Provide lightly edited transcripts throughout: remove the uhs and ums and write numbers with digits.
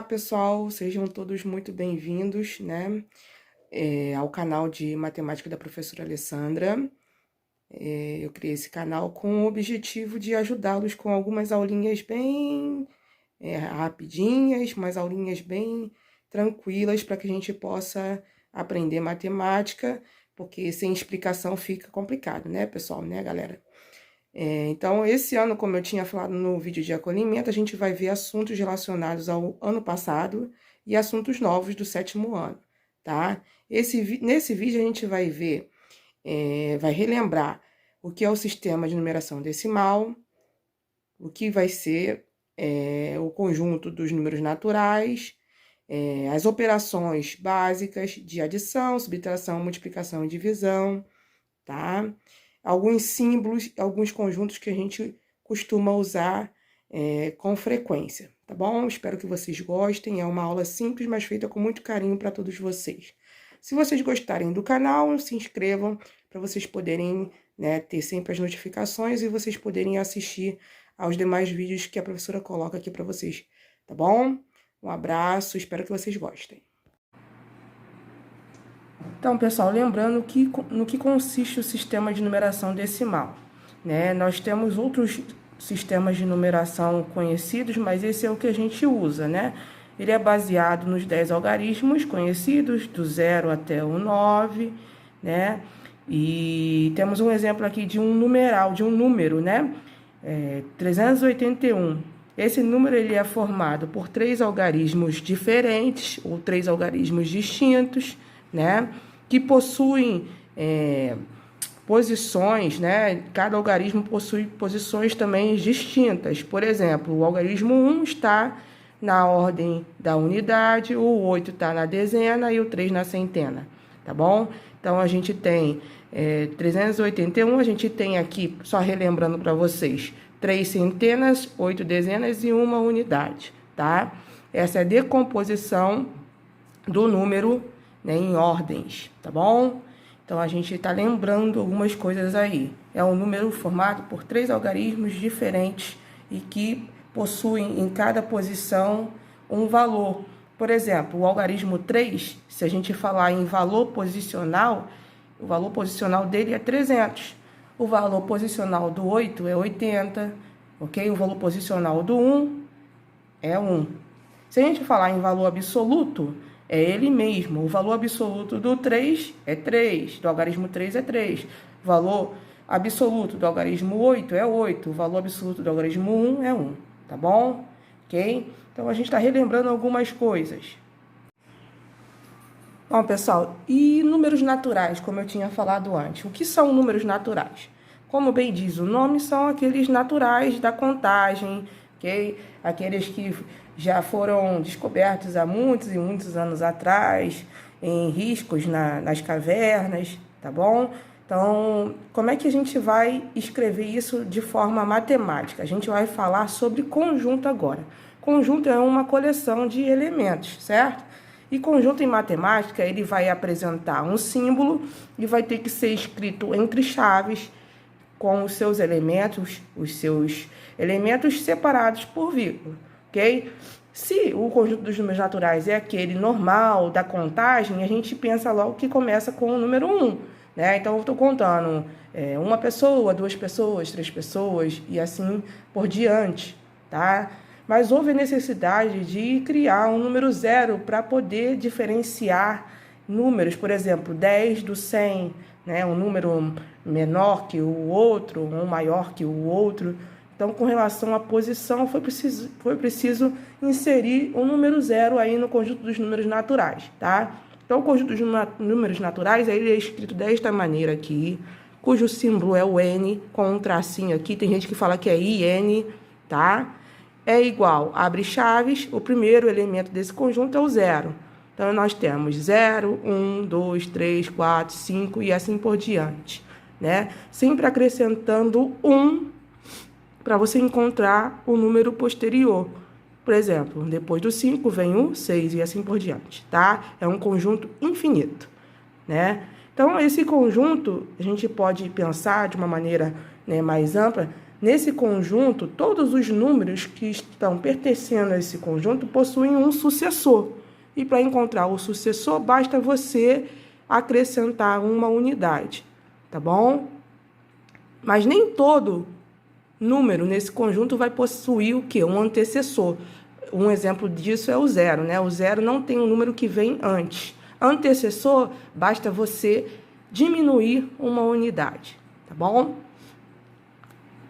pessoal, sejam todos muito bem-vindos, né, ao canal de matemática da professora Alessandra. Eu criei esse canal com o objetivo de ajudá-los com algumas aulinhas bem rapidinhas, umas aulinhas bem tranquilas para que a gente possa aprender matemática, porque sem explicação fica complicado, né, pessoal, né, galera? Então, esse ano, como eu tinha falado no vídeo de acolhimento, a gente vai ver assuntos relacionados ao ano passado e assuntos novos do 7º ano, tá? Nesse vídeo, a gente vai ver, vai relembrar o que é o sistema de numeração decimal, o que vai ser o conjunto dos números naturais, as operações básicas de adição, subtração, multiplicação e divisão, tá? Alguns símbolos, alguns conjuntos que a gente costuma usar com frequência, tá bom? Espero que vocês gostem, é uma aula simples, mas feita com muito carinho para todos vocês. Se vocês gostarem do canal, se inscrevam para vocês poderem, né, ter sempre as notificações e vocês poderem assistir aos demais vídeos que a professora coloca aqui para vocês, tá bom? Um abraço, espero que vocês gostem. Então, pessoal, lembrando no que consiste o sistema de numeração decimal, né? Nós temos outros sistemas de numeração conhecidos, mas esse é o que a gente usa, né? Ele é baseado nos 10 algarismos conhecidos, do 0 até o 9, né? E temos um exemplo aqui de um numeral, de um número, né? 381. Esse número ele é formado por 3 algarismos diferentes, ou 3 algarismos distintos, né? Que possuem posições, né? Cada algarismo possui posições também distintas. Por exemplo, o algarismo 1 está na ordem da unidade, o 8 está na dezena e o 3 na centena, tá bom? Então, a gente tem 381, a gente tem aqui, só relembrando para vocês, 3 centenas, 8 dezenas e 1 unidade, tá? Essa é a decomposição do número, né, em ordens, tá bom? Então, a gente está lembrando algumas coisas aí. É um número formado por 3 algarismos diferentes e que possuem em cada posição um valor. Por exemplo, o algarismo 3, se a gente falar em valor posicional, o valor posicional dele é 300. O valor posicional do 8 é 80, ok? O valor posicional do 1 é 1. Se a gente falar em valor absoluto, é ele mesmo. O valor absoluto do 3 é 3, do algarismo 3 é 3. O valor absoluto do algarismo 8 é 8. O valor absoluto do algarismo 1 é 1, tá bom? Ok? Então, a gente está relembrando algumas coisas. Bom, pessoal, e números naturais, como eu tinha falado antes? O que são números naturais? Como bem diz o nome, são aqueles naturais da contagem, ok? Aqueles que já foram descobertos há muitos e muitos anos atrás, em riscos nas cavernas, tá bom? Então, como é que a gente vai escrever isso de forma matemática? A gente vai falar sobre conjunto agora. Conjunto é uma coleção de elementos, certo? E conjunto em matemática, ele vai apresentar um símbolo e vai ter que ser escrito entre chaves com os seus elementos separados por vírgula, ok? Se o conjunto dos números naturais é aquele normal da contagem, a gente pensa logo que começa com o número 1, né? Então, eu estou contando uma pessoa, 2 pessoas, 3 pessoas e assim por diante, tá? Mas houve necessidade de criar um número 0 para poder diferenciar números, por exemplo, 10 do 100, né? Um número menor que o outro, um maior que o outro. Então, com relação à posição, foi preciso inserir um número 0 aí no conjunto dos números naturais, tá? Então, o conjunto dos números naturais, ele é escrito desta maneira aqui, cujo símbolo é o N, com um tracinho aqui, tem gente que fala que é IN, tá? É igual, abre chaves, o primeiro elemento desse conjunto é o 0. Então, nós temos 0, 1, 2, 3, 4, 5 e assim por diante, né? Sempre acrescentando 1 para você encontrar o número posterior. Por exemplo, depois do 5 vem o 6 e assim por diante, tá? É um conjunto infinito, né? Então, esse conjunto, a gente pode pensar de uma maneira, né, mais ampla, Nesse conjunto, todos os números que estão pertencendo a esse conjunto possuem um sucessor. E para encontrar o sucessor, basta você acrescentar uma unidade, tá bom? Mas nem todo número nesse conjunto vai possuir o quê? Um antecessor. Um exemplo disso é o zero, né? O zero não tem um número que vem antes. Antecessor, basta você diminuir uma unidade, tá bom?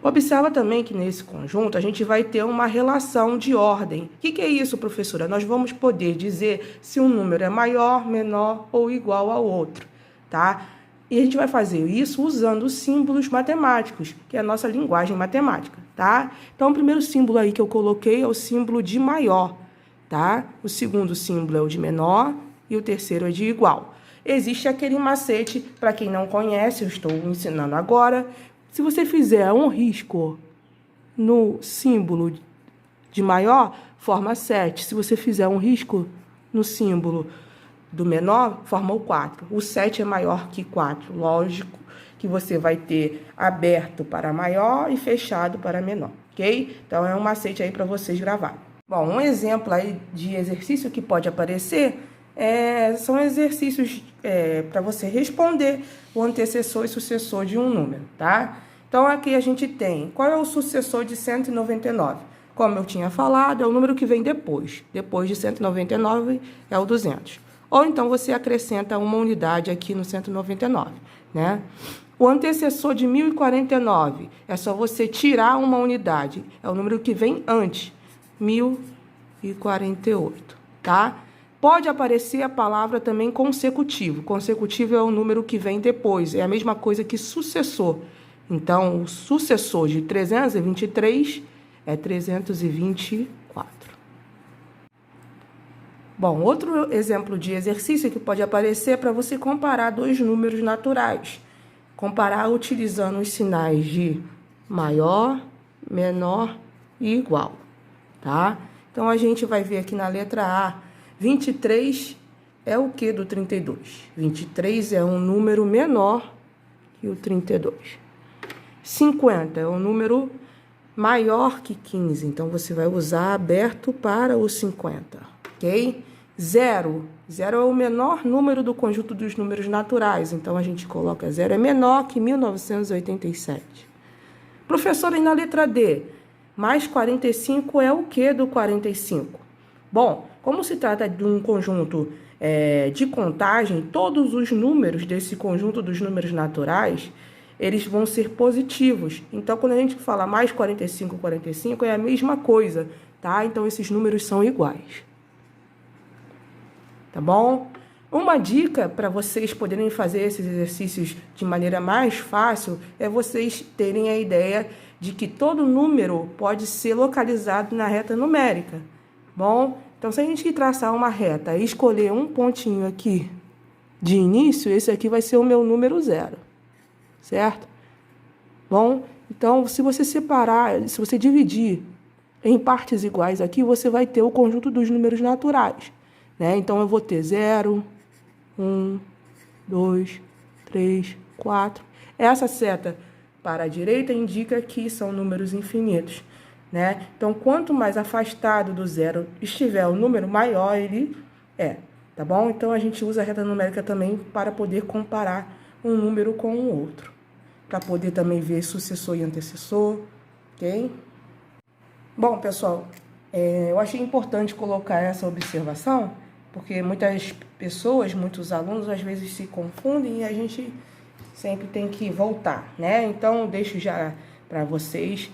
Observa também que nesse conjunto a gente vai ter uma relação de ordem. O que é isso, professora? Nós vamos poder dizer se um número é maior, menor ou igual ao outro, tá? E a gente vai fazer isso usando símbolos matemáticos, que é a nossa linguagem matemática, tá? Então, o primeiro símbolo aí que eu coloquei é o símbolo de maior, tá? O segundo símbolo é o de menor e o terceiro é de igual. Existe aquele macete, para quem não conhece, eu estou ensinando agora. Se você fizer um risco no símbolo de maior, forma 7. Se você fizer um risco no símbolo do menor, forma o 4. O 7 é maior que 4. Lógico que você vai ter aberto para maior e fechado para menor, ok? Então, é um macete aí para vocês gravarem. Bom, um exemplo aí de exercício que pode aparecer são exercícios para você responder o antecessor e sucessor de um número, tá? Então, aqui a gente tem, qual é o sucessor de 199? Como eu tinha falado, é o número que vem depois. Depois de 199 é o 200. Ou então, você acrescenta uma unidade aqui no 199, né? O antecessor de 1049 é só você tirar uma unidade. É o número que vem antes, 1048, tá? Pode aparecer a palavra também consecutivo. Consecutivo é o número que vem depois. É a mesma coisa que sucessor. Então, o sucessor de 323 é 324. Bom, outro exemplo de exercício que pode aparecer é para você comparar dois números naturais. Comparar utilizando os sinais de maior, menor e igual, tá? Então, a gente vai ver aqui na letra A, 23 é o que do 32? 23 é um número menor que o 32. 50 é um número maior que 15, então você vai usar aberto para o 50, ok? 0 é o menor número do conjunto dos números naturais, então a gente coloca 0 é menor que 1987. Professora, e na letra D, mais 45 é o que do 45? Bom, como se trata de um conjunto de contagem, todos os números desse conjunto dos números naturais, eles vão ser positivos. Então, quando a gente fala mais 45, 45, é a mesma coisa, tá? Então, esses números são iguais. Tá bom? Uma dica para vocês poderem fazer esses exercícios de maneira mais fácil é vocês terem a ideia de que todo número pode ser localizado na reta numérica. Bom, então se a gente traçar uma reta e escolher um pontinho aqui de início, esse aqui vai ser o meu número 0, certo? Bom, então se você separar, se você dividir em partes iguais aqui, você vai ter o conjunto dos números naturais, né? Então eu vou ter 0, 1, 2, 3, 4. Essa seta para a direita indica que são números infinitos, né? Então, quanto mais afastado do 0 estiver o número, maior ele é, tá bom? Então, a gente usa a reta numérica também para poder comparar um número com o outro, para poder também ver sucessor e antecessor, ok? Bom, pessoal, eu achei importante colocar essa observação, porque muitas pessoas, muitos alunos, às vezes se confundem e a gente sempre tem que voltar, né? Então, deixo já para vocês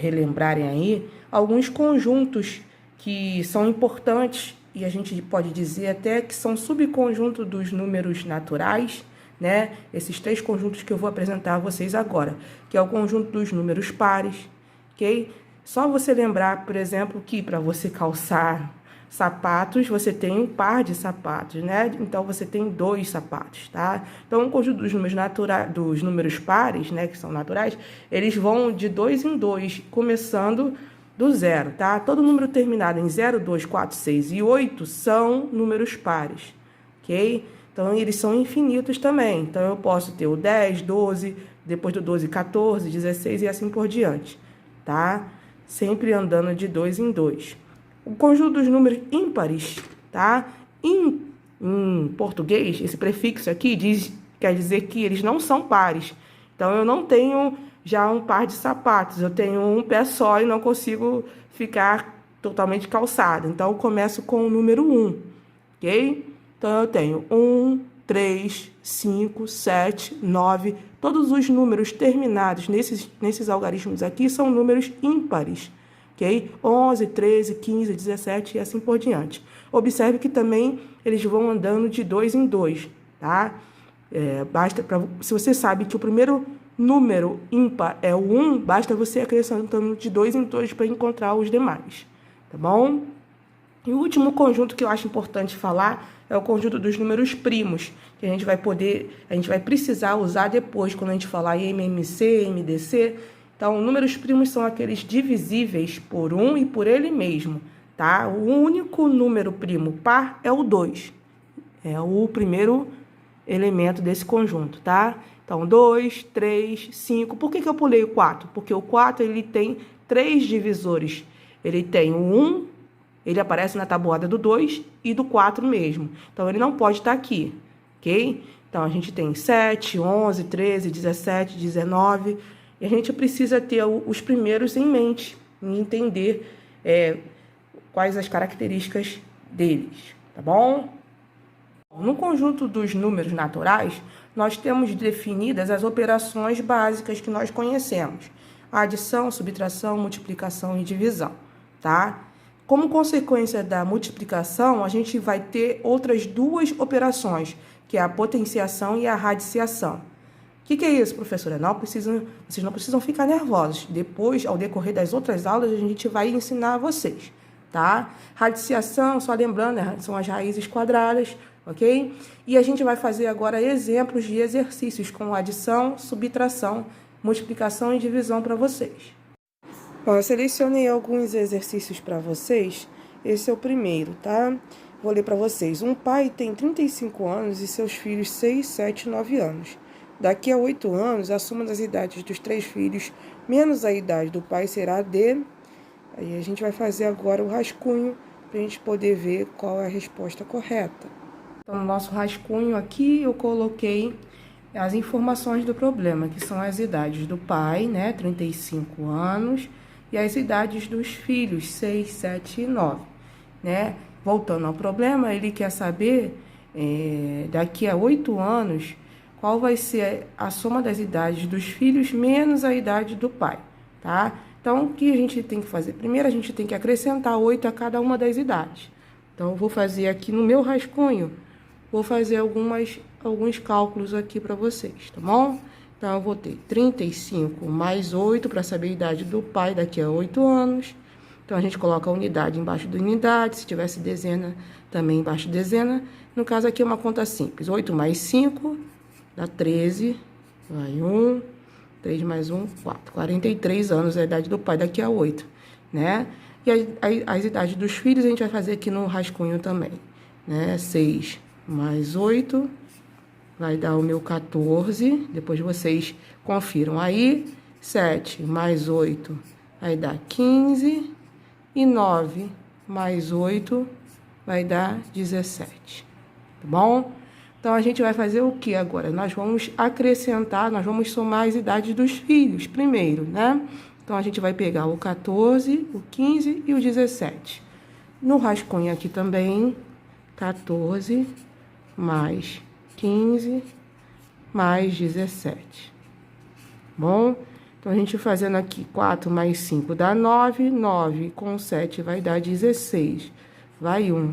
relembrarem aí alguns conjuntos que são importantes e a gente pode dizer até que são subconjuntos dos números naturais, né? Esses 3 conjuntos que eu vou apresentar a vocês agora, que é o conjunto dos números pares, ok? Só você lembrar, por exemplo, que para você calçar sapatos, você tem um par de sapatos, né? Então, você tem 2 sapatos, tá? Então, o conjunto dos números dos números pares, né, que são naturais, eles vão de 2 em 2, começando do 0, tá? Todo número terminado em 0, 2, 4, 6 e 8 são números pares, ok? Então, eles são infinitos também. Então, eu posso ter o 10, 12, depois do 12, 14, 16 e assim por diante, tá? Sempre andando de 2 em 2. O conjunto dos números ímpares, tá? Em português, esse prefixo aqui quer dizer que eles não são pares. Então, eu não tenho já um par de sapatos, eu tenho um pé só e não consigo ficar totalmente calçado. Então, eu começo com o número 1, ok? Então, eu tenho 1, 3, 5, 7, 9. Todos os números terminados nesses algarismos aqui são números ímpares, ok? 11, 13, 15, 17 e assim por diante. Observe que também eles vão andando de 2 em 2, tá? Se você sabe que o primeiro número ímpar é o 1, basta você acrescentando de 2 em 2 para encontrar os demais, tá bom? E o último conjunto que eu acho importante falar é o conjunto dos números primos, que a gente vai precisar usar depois quando a gente falar em MMC, MDC. Então, números primos são aqueles divisíveis por 1 e por ele mesmo, tá? O único número primo par é o 2. É o primeiro elemento desse conjunto, tá? Então, 2, 3, 5. Por que eu pulei o 4? Porque o 4 ele tem 3 divisores. Ele tem o 1, ele aparece na tabuada do 2 e do 4 mesmo. Então, ele não pode estar aqui, ok? Então, a gente tem 7, 11, 13, 17, 19. E a gente precisa ter os primeiros em mente e entender quais as características deles, tá bom? No conjunto dos números naturais, nós temos definidas as operações básicas que nós conhecemos: a adição, subtração, multiplicação e divisão, tá? Como consequência da multiplicação, a gente vai ter outras duas operações, que é a potenciação e a radiciação. O que é isso, professora? Vocês não precisam ficar nervosos. Depois, ao decorrer das outras aulas, a gente vai ensinar a vocês, tá? Radiciação, só lembrando, são as raízes quadradas, ok? E a gente vai fazer agora exemplos de exercícios com adição, subtração, multiplicação e divisão para vocês. Bom, eu selecionei alguns exercícios para vocês. Esse é o primeiro, tá? Vou ler para vocês. Um pai tem 35 anos e seus filhos 6, 7 e 9 anos. Daqui a 8 anos, a soma das idades dos 3 filhos menos a idade do pai será de... Aí a gente vai fazer agora o rascunho para a gente poder ver qual é a resposta correta. Então, no nosso rascunho aqui, eu coloquei as informações do problema, que são as idades do pai, né, 35 anos, e as idades dos filhos, 6, 7 e 9, né? Voltando ao problema, ele quer saber, daqui a 8 anos, qual vai ser a soma das idades dos filhos menos a idade do pai, tá? Então, o que a gente tem que fazer? Primeiro, a gente tem que acrescentar 8 a cada uma das idades. Então, eu vou fazer aqui no meu rascunho, vou fazer alguns cálculos aqui para vocês, tá bom? Então, eu vou ter 35 mais 8 para saber a idade do pai daqui a 8 anos. Então, a gente coloca a unidade embaixo da unidade, se tivesse dezena, também embaixo de dezena. No caso aqui é uma conta simples, 8 mais 5 dá 13, vai 1, 3 mais 1, 4. 43 anos é a idade do pai daqui a 8, né? E as idades dos filhos a gente vai fazer aqui no rascunho também, né? 6 mais 8 vai dar o meu 14, depois vocês confiram aí. 7 mais 8 vai dar 15 e 9 mais 8 vai dar 17, tá bom? Então, a gente vai fazer o que agora? Nós vamos acrescentar, nós vamos somar as idades dos filhos primeiro, né? Então, a gente vai pegar o 14, o 15 e o 17. No rascunho aqui também, 14 mais 15 mais 17. Bom? Então, a gente fazendo aqui 4 mais 5 dá 9, 9 com 7 vai dar 16. Vai 1.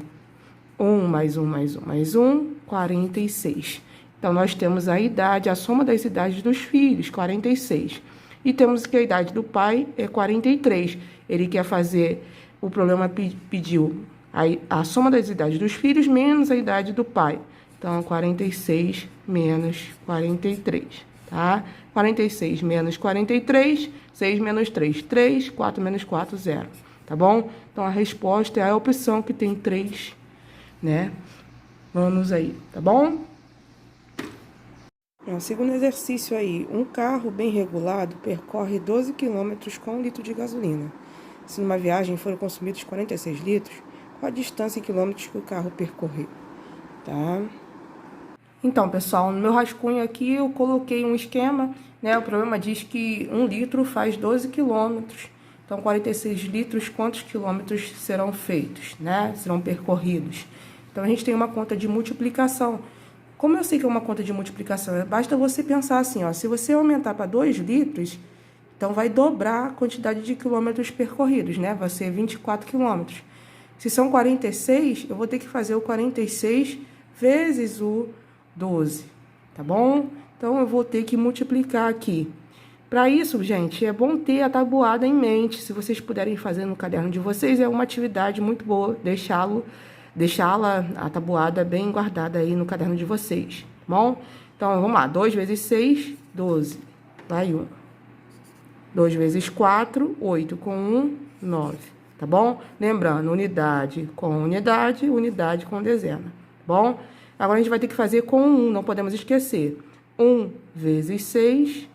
1 mais 1 mais 1 mais 1, 46. Então, nós temos a idade, a soma das idades dos filhos, 46. E temos que a idade do pai é 43. Ele quer fazer, o problema pediu a soma das idades dos filhos menos a idade do pai. Então, 46 menos 43, tá? 46 menos 43, 6 menos 3, 3, 4 menos 4, 0, tá bom? Então, a resposta é a opção que tem 3, né? Vamos aí, tá bom? Segundo exercício aí, um carro bem regulado percorre 12 km com 1 litro de gasolina. Se numa viagem foram consumidos 46 litros, qual a distância em quilômetros que o carro percorreu? Tá? Então, pessoal, no meu rascunho aqui eu coloquei um esquema, né? O problema diz que 1 litro faz 12 quilômetros. Então, 46 litros, quantos quilômetros serão feitos, né? Serão percorridos. Então, a gente tem uma conta de multiplicação. Como eu sei que é uma conta de multiplicação, basta você pensar assim, ó, se você aumentar para 2 litros, então vai dobrar a quantidade de quilômetros percorridos, né? Vai ser 24 quilômetros. Se são 46, eu vou ter que fazer o 46 vezes o 12, tá bom? Então, eu vou ter que multiplicar aqui. Para isso, gente, é bom ter a tabuada em mente. Se vocês puderem fazer no caderno de vocês, é uma atividade muito boa deixá-la, a tabuada bem guardada aí no caderno de vocês, tá bom? Então, vamos lá. 2 vezes 6, 12. Vai 1. 2 vezes 4, 8. Com 1, 9. Tá bom? Lembrando, unidade com unidade, unidade com dezena. Tá bom? Agora, a gente vai ter que fazer com 1, não podemos esquecer. 1 vezes 6,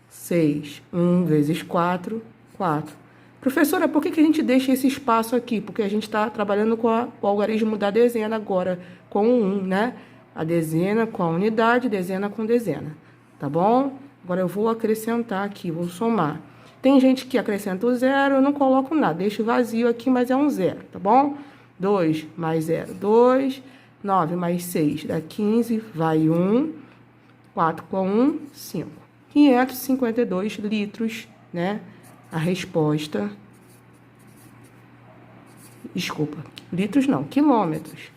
6. 1 vezes 4, 4. Professora, por que a gente deixa esse espaço aqui? Porque a gente está trabalhando com o algarismo da dezena agora, com o 1, né? A dezena com a unidade, dezena com dezena, tá bom? Agora eu vou acrescentar aqui, vou somar. Tem gente que acrescenta o 0, eu não coloco nada, deixo vazio aqui, mas é um 0, tá bom? 2 mais 0, 2. 9 mais 6 dá 15, vai 1. 4 com 1, 5. 552 litros, né? A resposta... Desculpa, litros não, quilômetros.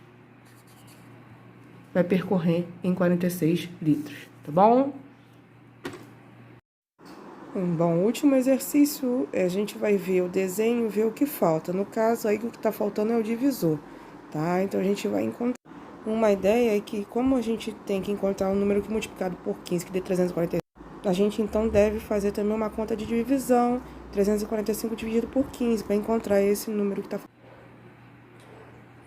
Vai percorrer em 46 litros, tá bom? Bom, o último exercício, a gente vai ver o desenho e ver o que falta. No caso, aí o que está faltando é o divisor, tá? Então, a gente vai encontrar. Uma ideia é que, como a gente tem que encontrar um número que multiplicado por 15, que dê 345, a gente, então, deve fazer também uma conta de divisão, 345 dividido por 15, para encontrar esse número que está faltando.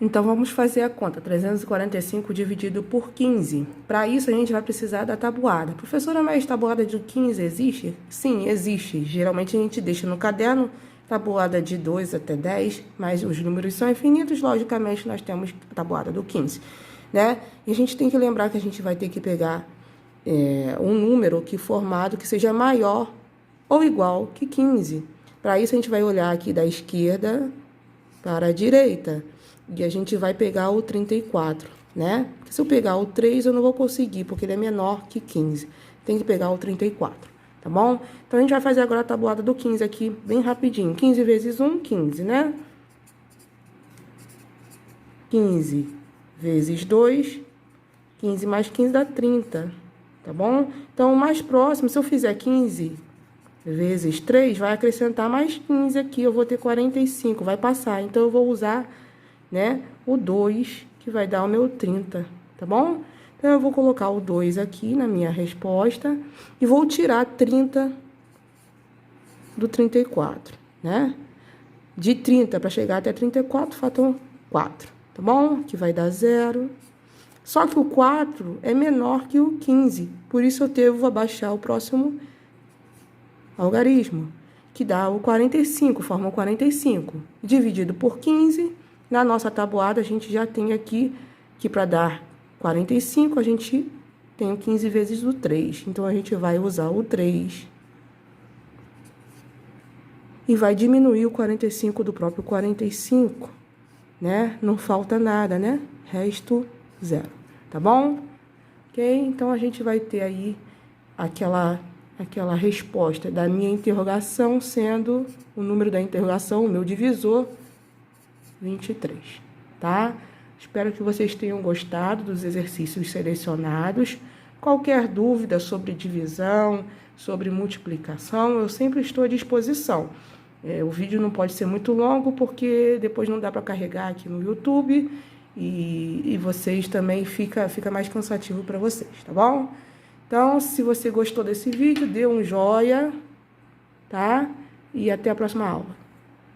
Então, vamos fazer a conta, 345 dividido por 15. Para isso, a gente vai precisar da tabuada. Professora, mas tabuada de 15 existe? Sim, existe. Geralmente, a gente deixa no caderno tabuada de 2 até 10, mas os números são infinitos, logicamente, nós temos a tabuada do 15, né? E a gente tem que lembrar que a gente vai ter que pegar um número formado que seja maior ou igual que 15. Para isso, a gente vai olhar aqui da esquerda para a direita. E a gente vai pegar o 34, né? Porque se eu pegar o 3, eu não vou conseguir, porque ele é menor que 15. Tem que pegar o 34, tá bom? Então, a gente vai fazer agora a tabuada do 15 aqui, bem rapidinho. 15 vezes 1, 15, né? 15 vezes 2, 15 mais 15 dá 30, tá bom? Então, o mais próximo, se eu fizer 15 vezes 3, vai acrescentar mais 15 aqui, eu vou ter 45, vai passar. Então, eu vou usar, né, o 2, que vai dar o meu 30, tá bom? Então, eu vou colocar o 2 aqui na minha resposta e vou tirar 30 do 34, né? De 30 para chegar até 34, faltam 4, tá bom? Que vai dar 0. Só que o 4 é menor que o 15, por isso eu devo abaixar o próximo algarismo, que dá o 45, forma o 45. Dividido por 15, na nossa tabuada a gente já tem aqui, que para dar 45, a gente tem o 15 vezes o 3. Então, a gente vai usar o 3 e vai diminuir o 45 do próprio 45, né? Não falta nada, né? Resto 0, tá bom? Ok? Então, a gente vai ter aí aquela resposta da minha interrogação sendo o número da interrogação, o meu divisor, 23, tá? Espero que vocês tenham gostado dos exercícios selecionados. Qualquer dúvida sobre divisão, sobre multiplicação, eu sempre estou à disposição. O vídeo não pode ser muito longo, porque depois não dá para carregar aqui no YouTube e vocês também fica mais cansativo para vocês, tá bom? Então, se você gostou desse vídeo, dê um joinha, tá? E até a próxima aula.